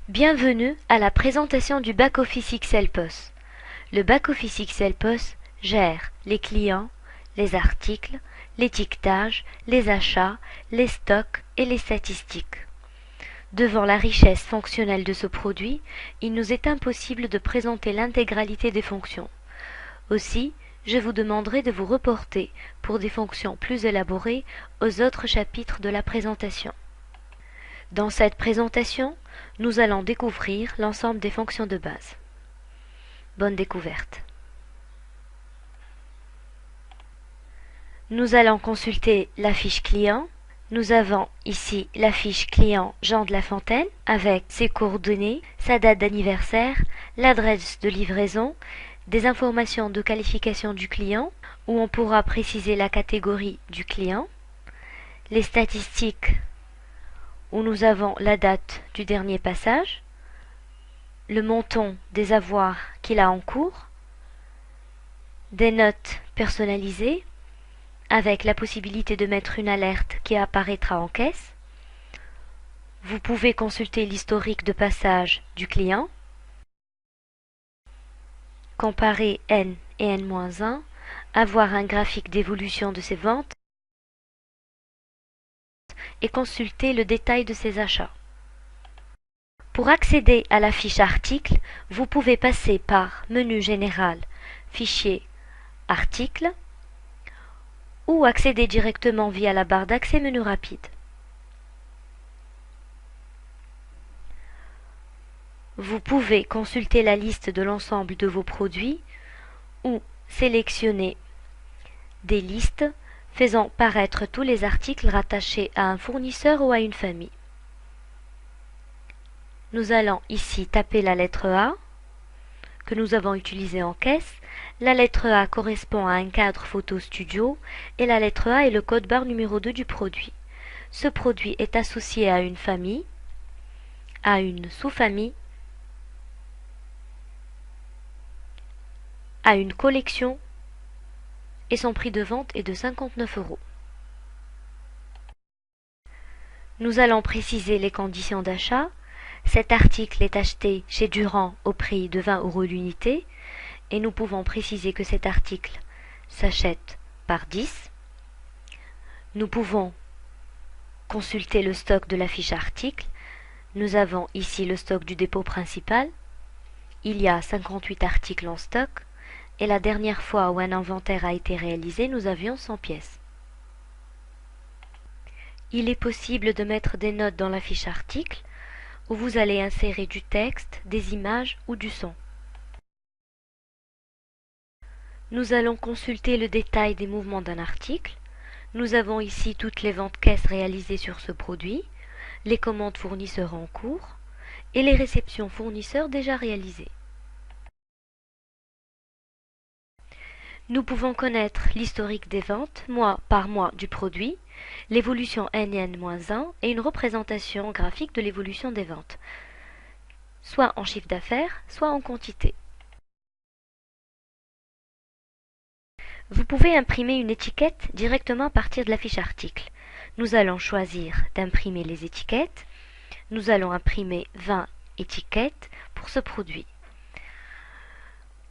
Bienvenue à la présentation du back-office XLPOS. Le back-office XLPOS gère les clients, les articles, l'étiquetage, les achats, les stocks et les statistiques. Devant la richesse fonctionnelle de ce produit, il nous est impossible de présenter l'intégralité des fonctions. Aussi, je vous demanderai de vous reporter pour des fonctions plus élaborées aux autres chapitres de la présentation. Dans cette présentation, nous allons découvrir l'ensemble des fonctions de base. Bonne découverte. Nous allons consulter la fiche client. Nous avons ici la fiche client Jean de La Fontaine avec ses coordonnées, sa date d'anniversaire, l'adresse de livraison, des informations de qualification du client où on pourra préciser la catégorie du client, les statistiques où nous avons la date du dernier passage, le montant des avoirs qu'il a en cours, des notes personnalisées, avec la possibilité de mettre une alerte qui apparaîtra en caisse. Vous pouvez consulter l'historique de passage du client, comparer N et N-1, avoir un graphique d'évolution de ses ventes et consulter le détail de ses achats. Pour accéder à la fiche article, vous pouvez passer par Menu général, Fichier, Articles, ou accéder directement via la barre d'accès Menu rapide. Vous pouvez consulter la liste de l'ensemble de vos produits ou sélectionner des listes faisant paraître tous les articles rattachés à un fournisseur ou à une famille. Nous allons ici taper la lettre A que nous avons utilisée en caisse. La lettre A correspond à un cadre photo studio et la lettre A est le code barre numéro 2 du produit. Ce produit est associé à une famille, à une sous-famille, à une collection et son prix de vente est de 59 €. Nous allons préciser les conditions d'achat. Cet article est acheté chez Durand au prix de 20 € l'unité et nous pouvons préciser que cet article s'achète par 10. Nous pouvons consulter le stock de la fiche article. Nous avons ici le stock du dépôt principal. Il y a 58 articles en stock et la dernière fois où un inventaire a été réalisé, nous avions 100 pièces. Il est possible de mettre des notes dans la fiche article où vous allez insérer du texte, des images ou du son. Nous allons consulter le détail des mouvements d'un article. Nous avons ici toutes les ventes caisses réalisées sur ce produit, les commandes fournisseurs en cours et les réceptions fournisseurs déjà réalisées. Nous pouvons connaître l'historique des ventes, mois par mois du produit, l'évolution N et N-1 et une représentation graphique de l'évolution des ventes, soit en chiffre d'affaires, soit en quantité. Vous pouvez imprimer une étiquette directement à partir de la fiche article. Nous allons choisir d'imprimer les étiquettes. Nous allons imprimer 20 étiquettes pour ce produit.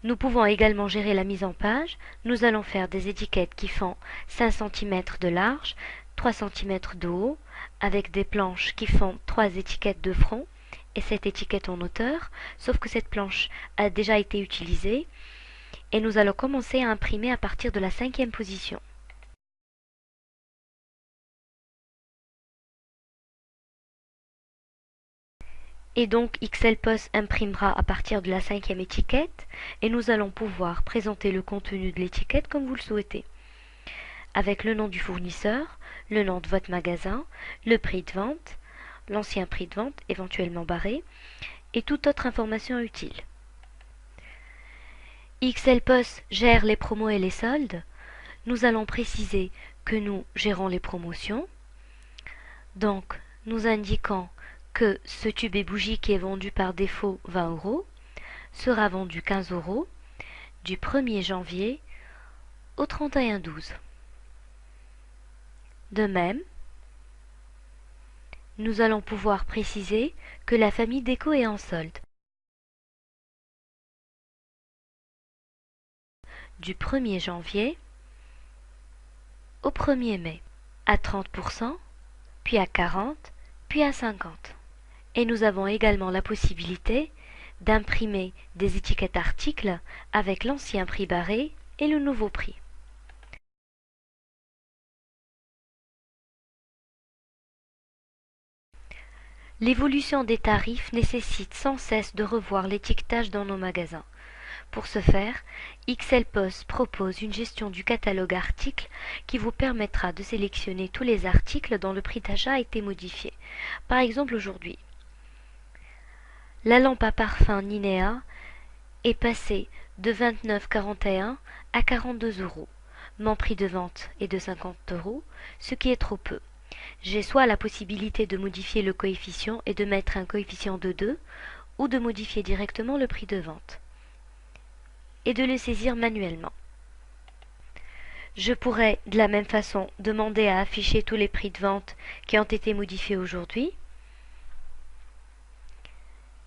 Nous pouvons également gérer la mise en page. Nous allons faire des étiquettes qui font 5 cm de large, 3 cm de haut, avec des planches qui font 3 étiquettes de front et 7 étiquettes en hauteur, sauf que cette planche a déjà été utilisée et nous allons commencer à imprimer à partir de la 5e position. Et donc XLPOS imprimera à partir de la 5e étiquette et nous allons pouvoir présenter le contenu de l'étiquette comme vous le souhaitez, avec le nom du fournisseur, le nom de votre magasin, le prix de vente, l'ancien prix de vente éventuellement barré et toute autre information utile. XLPOS gère les promos et les soldes. Nous allons préciser que nous gérons les promotions. Donc nous indiquons que ce tube et bougie qui est vendu par défaut 20 € sera vendu 15 € du 1er janvier au 31/12. De même, nous allons pouvoir préciser que la famille déco est en solde. Du 1er janvier au 1er mai, à 30%, puis à 40%, puis à 50%. Et nous avons également la possibilité d'imprimer des étiquettes articles avec l'ancien prix barré et le nouveau prix. L'évolution des tarifs nécessite sans cesse de revoir l'étiquetage dans nos magasins. Pour ce faire, XL Post propose une gestion du catalogue articles qui vous permettra de sélectionner tous les articles dont le prix d'achat a été modifié. Par exemple aujourd'hui, la lampe à parfum Ninea est passée de 29,41 à 42 €. Mon prix de vente est de 50 €, ce qui est trop peu. J'ai soit la possibilité de modifier le coefficient et de mettre un coefficient de 2, ou de modifier directement le prix de vente et de le saisir manuellement. Je pourrais de la même façon demander à afficher tous les prix de vente qui ont été modifiés aujourd'hui.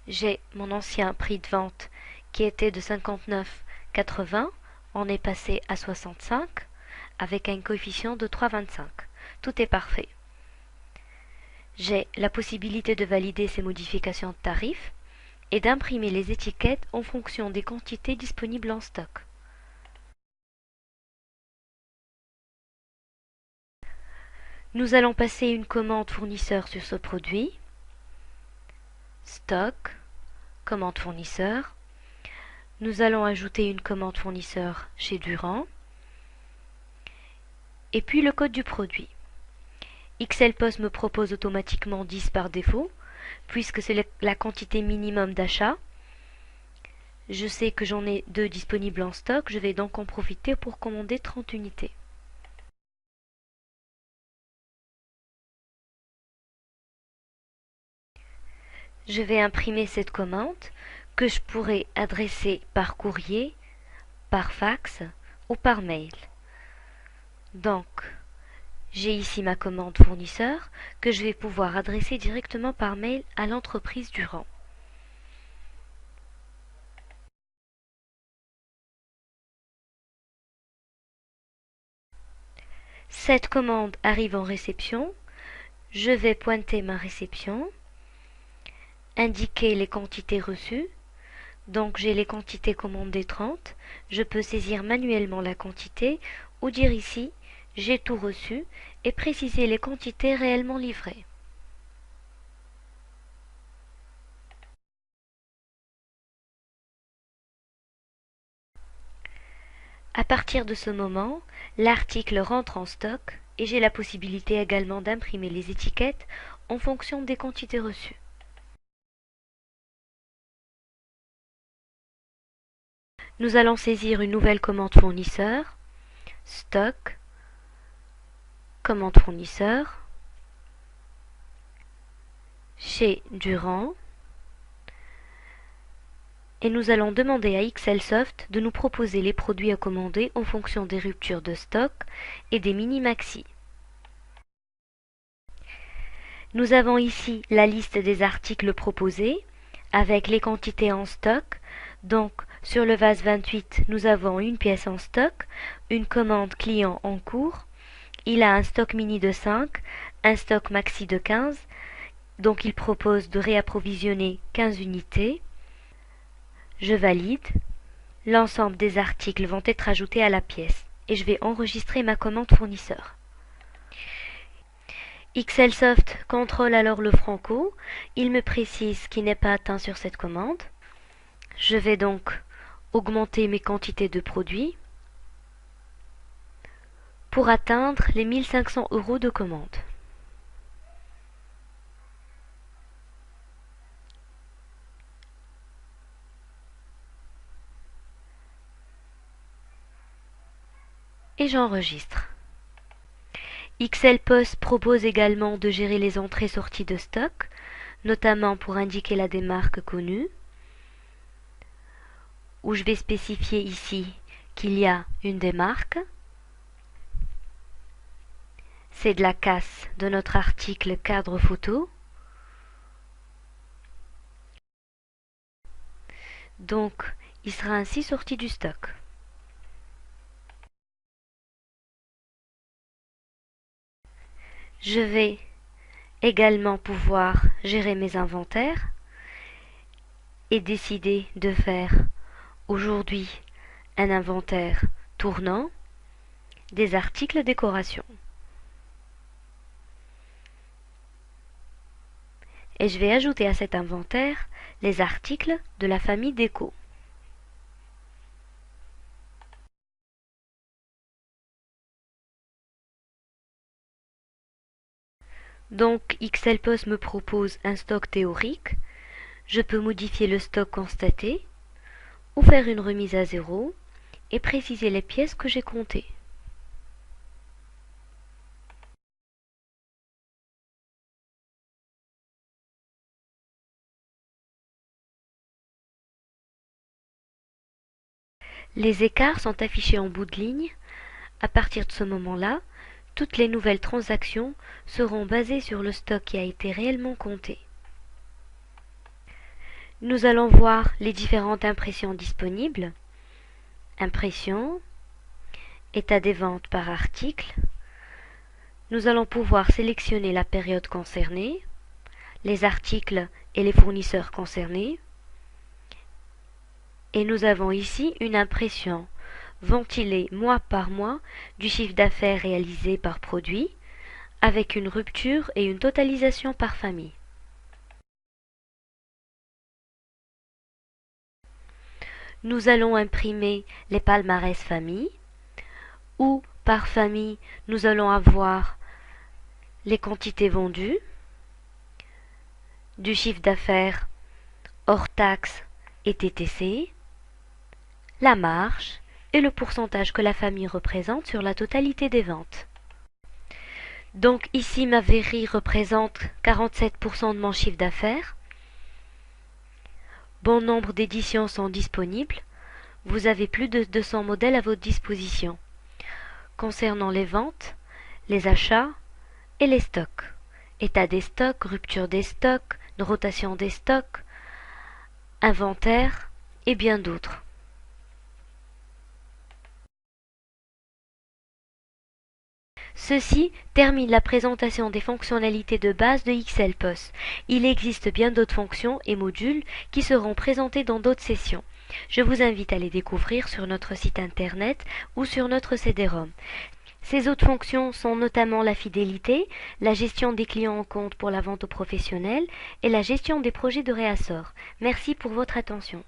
J'ai mon ancien prix de vente qui était de 59,80, on est passé à 65 avec un coefficient de 3,25. Tout est parfait. J'ai la possibilité de valider ces modifications de tarifs et d'imprimer les étiquettes en fonction des quantités disponibles en stock. Nous allons passer une commande fournisseur sur ce produit. Stock, commande fournisseur. Nous allons ajouter une commande fournisseur chez Durand. Et puis le code du produit. XL Post me propose automatiquement 10 par défaut, puisque c'est la quantité minimum d'achat. Je sais que j'en ai 2 disponibles en stock, je vais donc en profiter pour commander 30 unités. Je vais imprimer cette commande que je pourrai adresser par courrier, par fax ou par mail. Donc, j'ai ici ma commande fournisseur que je vais pouvoir adresser directement par mail à l'entreprise Durand. Cette commande arrive en réception. Je vais pointer ma réception, indiquer les quantités reçues. Donc j'ai les quantités commandées 30. Je peux saisir manuellement la quantité ou dire ici j'ai tout reçu et préciser les quantités réellement livrées. À partir de ce moment, l'article rentre en stock et j'ai la possibilité également d'imprimer les étiquettes en fonction des quantités reçues. Nous allons saisir une nouvelle commande fournisseur, stock, commande fournisseur, chez Durand, et nous allons demander à XL Soft de nous proposer les produits à commander en fonction des ruptures de stock et des mini-maxi. Nous avons ici la liste des articles proposés avec les quantités en stock. Donc sur le vase 28, nous avons une pièce en stock, une commande client en cours. Il a un stock mini de 5, un stock maxi de 15. Donc il propose de réapprovisionner 15 unités. Je valide. L'ensemble des articles vont être ajoutés à la pièce et je vais enregistrer ma commande fournisseur. XL Soft contrôle alors le franco. Il me précise qu'il n'est pas atteint sur cette commande. Je vais donc augmenter mes quantités de produits pour atteindre les 1500 € de commande. Et j'enregistre. XL Post propose également de gérer les entrées-sorties de stock, notamment pour indiquer la démarque connue, où je vais spécifier ici qu'il y a une démarque. C'est de la casse de notre article cadre photo. Donc, il sera ainsi sorti du stock. Je vais également pouvoir gérer mes inventaires et décider de faire aujourd'hui un inventaire tournant des articles décoration. Et je vais ajouter à cet inventaire les articles de la famille déco. Donc XLPOS me propose un stock théorique. Je peux modifier le stock constaté ou faire une remise à zéro et préciser les pièces que j'ai comptées. Les écarts sont affichés en bout de ligne. À partir de ce moment-là, toutes les nouvelles transactions seront basées sur le stock qui a été réellement compté. Nous allons voir les différentes impressions disponibles. Impression, état des ventes par article. Nous allons pouvoir sélectionner la période concernée, les articles et les fournisseurs concernés. Et nous avons ici une impression ventilée mois par mois du chiffre d'affaires réalisé par produit, avec une rupture et une totalisation par famille. Nous allons imprimer les palmarès famille, où par famille nous allons avoir les quantités vendues, du chiffre d'affaires hors taxes et TTC, la marge et le pourcentage que la famille représente sur la totalité des ventes. Donc ici ma verrie représente 47% de mon chiffre d'affaires. Bon nombre d'éditions sont disponibles. Vous avez plus de 200 modèles à votre disposition. Concernant les ventes, les achats et les stocks. État des stocks, rupture des stocks, rotation des stocks, inventaire et bien d'autres. Ceci termine la présentation des fonctionnalités de base de XLPOS. Il existe bien d'autres fonctions et modules qui seront présentés dans d'autres sessions. Je vous invite à les découvrir sur notre site internet ou sur notre CD-ROM. Ces autres fonctions sont notamment la fidélité, la gestion des clients en compte pour la vente aux professionnels et la gestion des projets de réassort. Merci pour votre attention.